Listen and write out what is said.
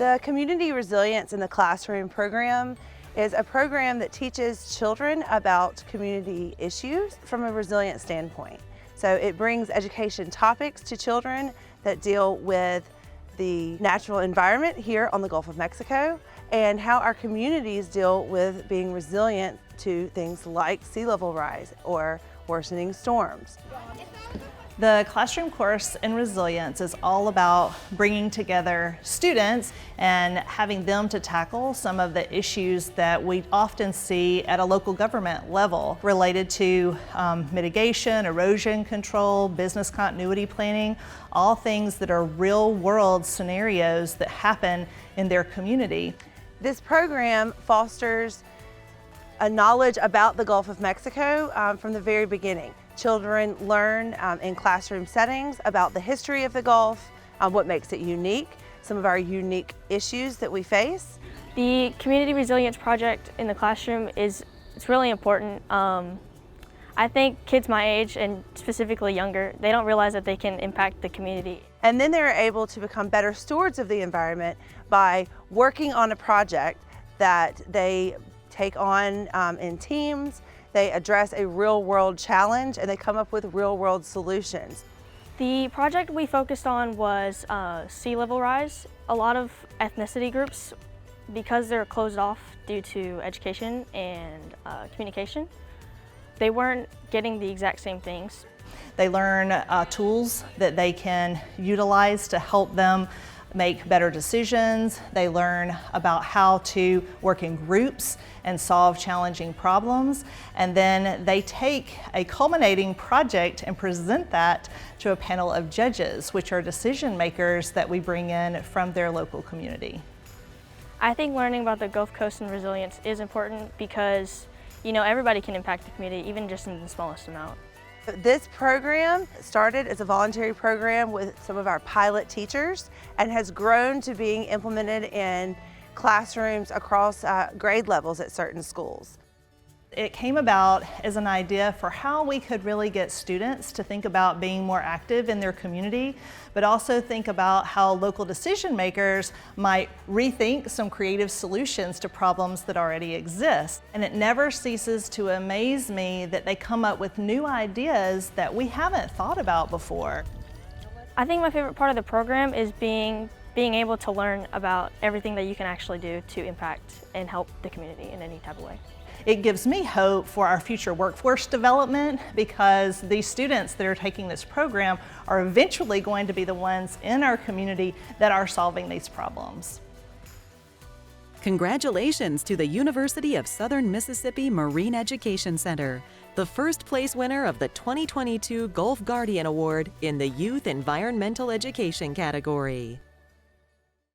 The Community Resilience in the Classroom program is a program that teaches children about community issues from a resilient standpoint. So it brings education topics to children that deal with the natural environment here on the Gulf of Mexico and how our communities deal with being resilient to things like sea level rise or worsening storms. The classroom course in resilience is all about bringing together students and having them to tackle some of the issues that we often see at a local government level related to mitigation, erosion control, business continuity planning, all things that are real world scenarios that happen in their community. This program fosters a knowledge about the Gulf of Mexico from the very beginning. Children learn in classroom settings about the history of the Gulf, what makes it unique, some of our unique issues that we face. The Community Resilience Project in the classroom it's really important. I think kids my age, and specifically younger, they don't realize that they can impact the community. And then they're able to become better stewards of the environment by working on a project that they take on in teams. They address a real-world challenge and they come up with real-world solutions. The project we focused on was sea level rise. A lot of ethnicity groups, because they're closed off due to education and communication, they weren't getting the exact same things. They learn tools that they can utilize to help them make better decisions. They learn about how to work in groups and solve challenging problems. And then they take a culminating project and present that to a panel of judges, which are decision makers that we bring in from their local community. I think learning about the Gulf Coast and resilience is important because, everybody can impact the community, even just in the smallest amount. This program started as a voluntary program with some of our pilot teachers and has grown to being implemented in classrooms across grade levels at certain schools. It came about as an idea for how we could really get students to think about being more active in their community, but also think about how local decision makers might rethink some creative solutions to problems that already exist. And it never ceases to amaze me that they come up with new ideas that we haven't thought about before. I think my favorite part of the program is being able to learn about everything that you can actually do to impact and help the community in any type of way. It gives me hope for our future workforce development because these students that are taking this program are eventually going to be the ones in our community that are solving these problems. Congratulations to the University of Southern Mississippi Marine Education Center, the first place winner of the 2022 Gulf Guardian Award in the Youth Environmental Education category.